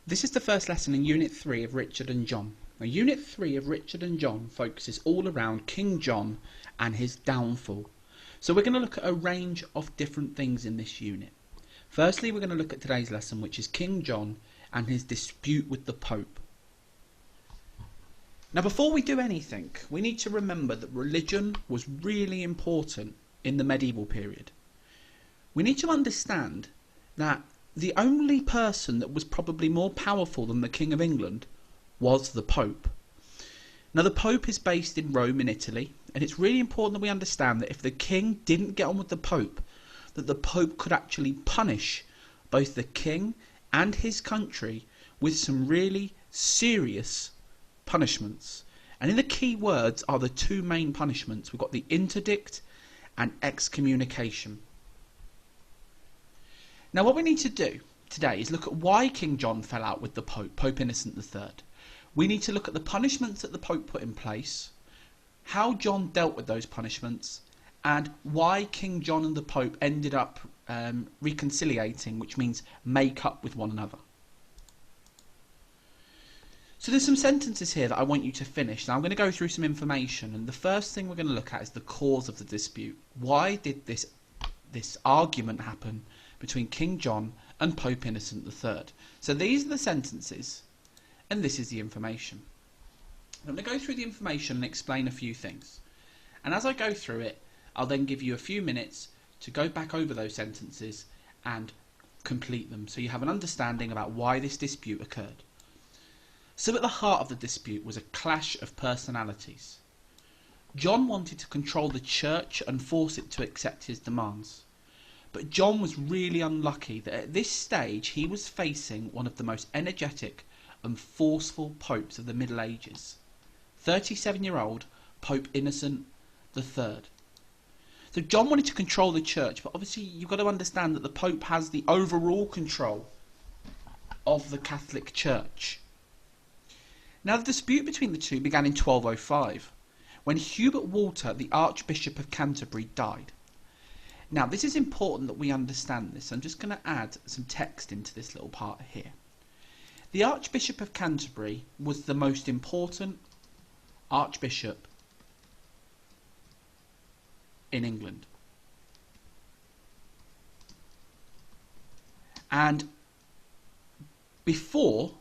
This is the first lesson in Unit 3 of Richard and John. Now, Unit 3 of Richard and John focuses all around King John and his downfall. So we're going to look at a range of different things in this unit. Firstly, we're going to look at today's lesson, which is King John and his dispute with the Pope. Now, before we do anything, we need to remember that religion was really important in the medieval period. We need to understand that the only person that was probably more powerful than the King of England was the Pope. Now, the Pope is based in Rome in Italy, and it's really important that we understand that if the King didn't get on with the Pope, that the Pope could actually punish both the King and his country with some really serious punishments. And in the key words are the two main punishments. We've got the interdict and excommunication. Now, what we need to do today is look at why King John fell out with the Pope, Pope Innocent III. We need to look at the punishments that the Pope put in place, how John dealt with those punishments, and why King John and the Pope ended up reconciliating, which means make up with one another. So there's some sentences here that I want you to finish. Now I'm going to go through some information, and the first thing we're going to look at is the cause of the dispute. Why did this argument happen between King John and Pope Innocent III? So these are the sentences, and this is the information. I'm going to go through the information and explain a few things. And as I go through it, I'll then give you a few minutes to go back over those sentences and complete them, so you have an understanding about why this dispute occurred. So at the heart of the dispute was a clash of personalities. John wanted to control the church and force it to accept his demands. But John was really unlucky that at this stage he was facing one of the most energetic and forceful popes of the Middle Ages, 37-year-old Pope Innocent III. So John wanted to control the church, but obviously you've got to understand that the Pope has the overall control of the Catholic Church. Now, the dispute between the two began in 1205, when Hubert Walter, the Archbishop of Canterbury, died. Now, this is important that we understand this. I'm just going to add some text into this little part here. The Archbishop of Canterbury was the most important Archbishop in England. And before,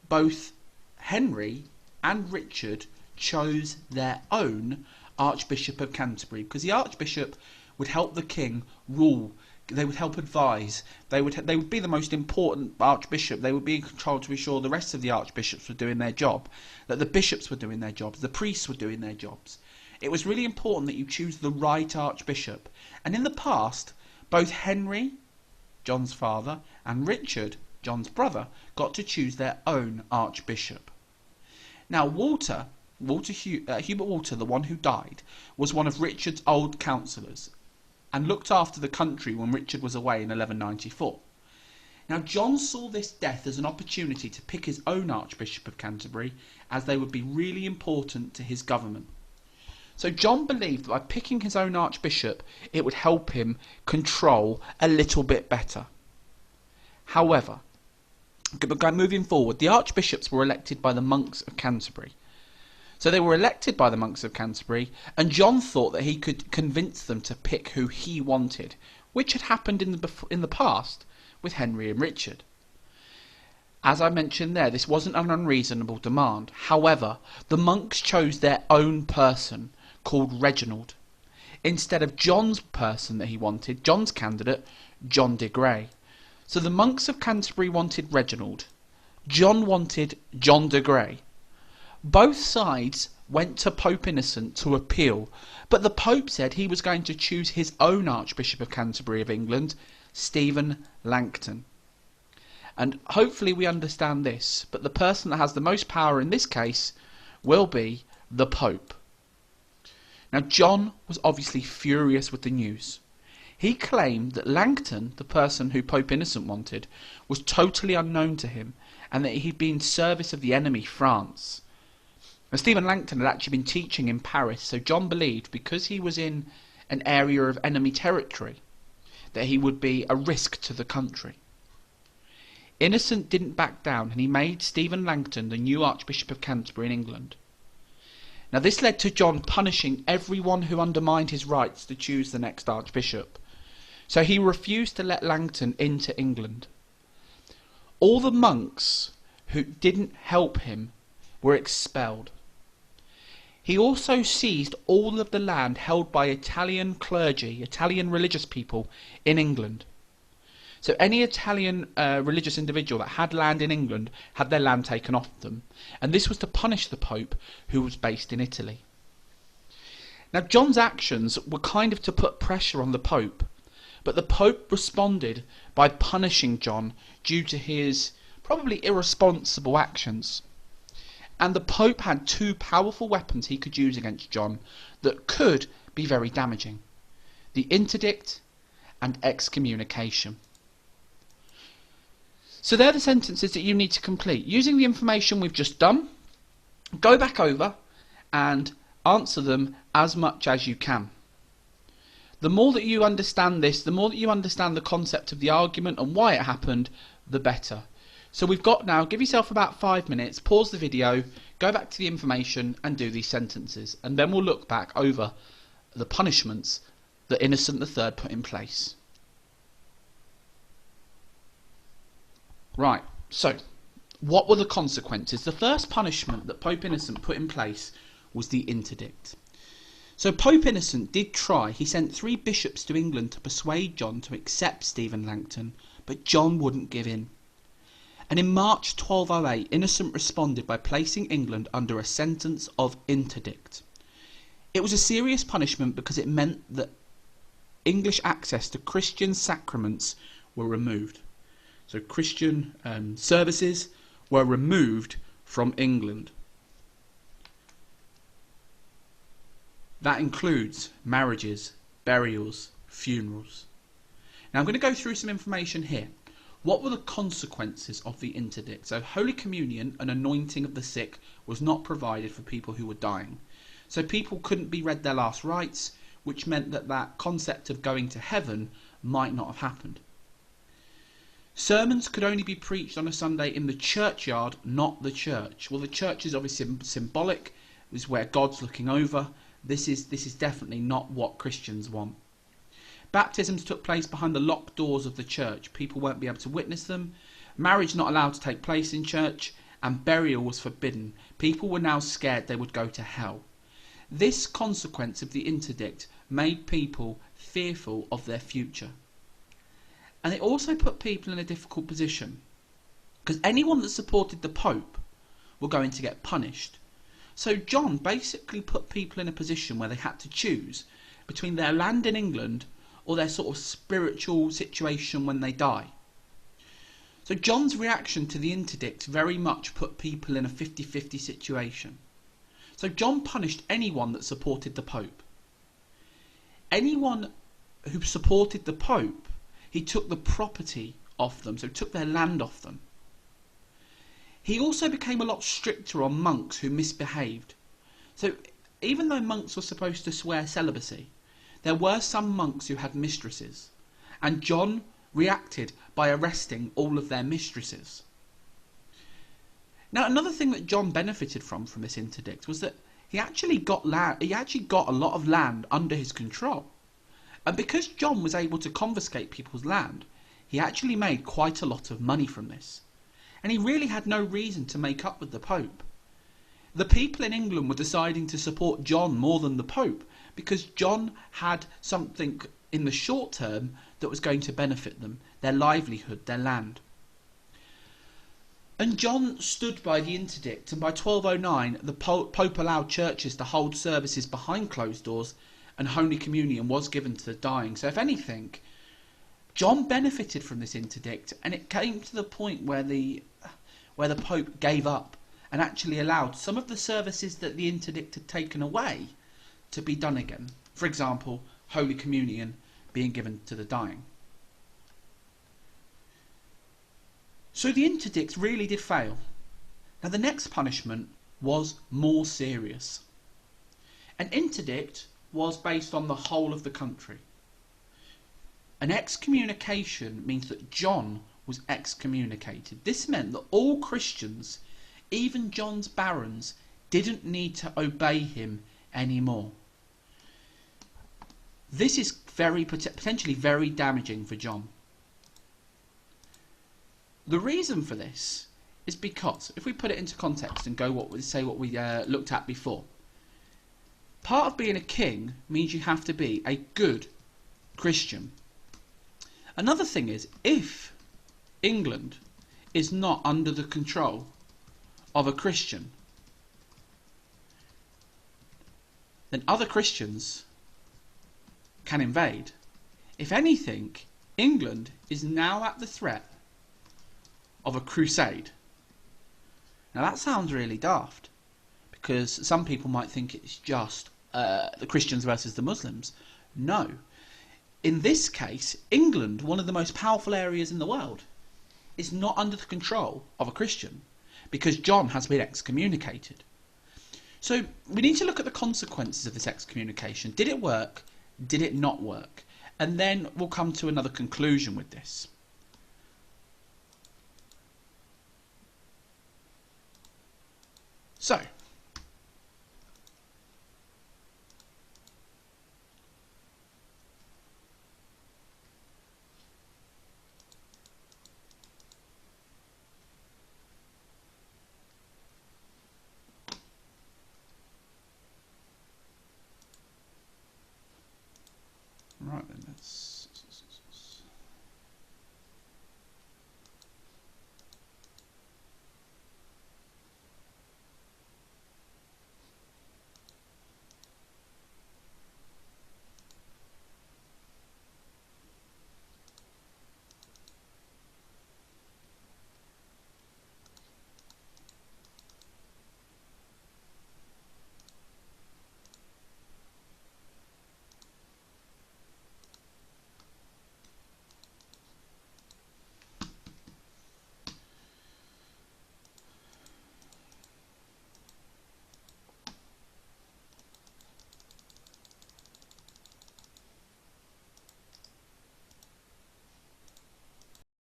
both Henry and Richard chose their own Archbishop of Canterbury, because the Archbishop would help the king rule. They would help advise. They would be the most important archbishop. They would be in control to ensure the rest of the archbishops were doing their job, that the bishops were doing their jobs, the priests were doing their jobs. It was really important that you choose the right archbishop. And in the past, both Henry, John's father, and Richard, John's brother, got to choose their own archbishop. Now, Hubert Walter, the one who died, was one of Richard's old councillors, and looked after the country when Richard was away in 1194. Now, John saw this death as an opportunity to pick his own Archbishop of Canterbury, as they would be really important to his government. So John believed that by picking his own Archbishop, it would help him control a little bit better. However, moving forward, the Archbishops were elected by the monks of Canterbury. So they were elected by the monks of Canterbury, and John thought that he could convince them to pick who he wanted, which had happened in the past with Henry and Richard. As I mentioned there, this wasn't an unreasonable demand. However, the monks chose their own person, called Reginald, instead of John's person that he wanted, John's candidate, John de Grey. So the monks of Canterbury wanted Reginald. John wanted John de Grey. Both sides went to Pope Innocent to appeal, but the Pope said he was going to choose his own Archbishop of Canterbury of England, Stephen Langton. And hopefully we understand this, but the person that has the most power in this case will be the Pope. Now, John was obviously furious with the news. He claimed that Langton, the person who Pope Innocent wanted, was totally unknown to him, and that he'd been in service of the enemy, France. Now, Stephen Langton had actually been teaching in Paris, so John believed, because he was in an area of enemy territory, that he would be a risk to the country. Innocent didn't back down, and he made Stephen Langton the new Archbishop of Canterbury in England. Now this led to John punishing everyone who undermined his rights to choose the next Archbishop. So he refused to let Langton into England. All the monks who didn't help him were expelled. He also seized all of the land held by Italian clergy, Italian religious people in England. So any Italian religious individual that had land in England had their land taken off them. And this was to punish the Pope, who was based in Italy. Now John's actions were kind of to put pressure on the Pope, but the Pope responded by punishing John due to his probably irresponsible actions. And the Pope had two powerful weapons he could use against John that could be very damaging: the interdict and excommunication. So they're the sentences that you need to complete. Using the information we've just done, go back over and answer them as much as you can. The more that you understand this, the more that you understand the concept of the argument and why it happened, the better. So we've got now, give yourself about 5 minutes, pause the video, go back to the information and do these sentences. And then we'll look back over the punishments that Innocent III put in place. Right, so what were the consequences? The first punishment that Pope Innocent put in place was the interdict. So Pope Innocent did try. He sent 3 bishops to England to persuade John to accept Stephen Langton, but John wouldn't give in. And in March 1208, Innocent responded by placing England under a sentence of interdict. It was a serious punishment because it meant that English access to Christian sacraments were removed. So Christian services were removed from England. That includes marriages, burials, funerals. Now I'm going to go through some information here. What were the consequences of the interdict? So Holy Communion and anointing of the sick was not provided for people who were dying. So people couldn't be read their last rites, which meant that that concept of going to heaven might not have happened. Sermons could only be preached on a Sunday in the churchyard, not the church. Well, the church is obviously symbolic, is where God's looking over. This is definitely not what Christians want. Baptisms took place behind the locked doors of the church. People won't be able to witness them. Marriage not allowed to take place in church, and burial was forbidden. People were now scared they would go to hell. This consequence of the interdict made people fearful of their future. And it also put people in a difficult position, because anyone that supported the Pope were going to get punished. So John basically put people in a position where they had to choose between their land in England or their sort of spiritual situation when they die. So John's reaction to the interdict very much put people in a 50-50 situation. So John punished anyone that supported the Pope. Anyone who supported the Pope, he took the property off them, so took their land off them. He also became a lot stricter on monks who misbehaved. So even though monks were supposed to swear celibacy, there were some monks who had mistresses, and John reacted by arresting all of their mistresses. Now another thing that John benefited from this interdict was that he actually got a lot of land under his control. And because John was able to confiscate people's land, he actually made quite a lot of money from this. And he really had no reason to make up with the Pope. The people in England were deciding to support John more than the Pope because John had something in the short term that was going to benefit them, their livelihood, their land. And John stood by the interdict, and by 1209 the Pope allowed churches to hold services behind closed doors, and Holy Communion was given to the dying. So if anything, John benefited from this interdict, and it came to the point where the Pope gave up and actually allowed some of the services that the interdict had taken away to be done again. For example, Holy Communion being given to the dying. So the interdict really did fail. Now the next punishment was more serious. An interdict was based on the whole of the country. An excommunication means that John was excommunicated. This meant that all Christians, even John's barons, didn't need to obey him anymore. This is potentially very damaging for John. The reason for this is because, if we put it into context and go what we looked at before, part of being a king means you have to be a good Christian. Another thing is, if England is not under the control of a Christian, then other Christians can invade. If anything, England is now at the threat of a crusade. Now that sounds really daft, because some people might think it's just the Christians versus the Muslims. No. In this case, England, one of the most powerful areas in the world, is not under the control of a Christian, because John has been excommunicated. So we need to look at the consequences of this excommunication. Did it work? Did it not work? And then we'll come to another conclusion with this. So,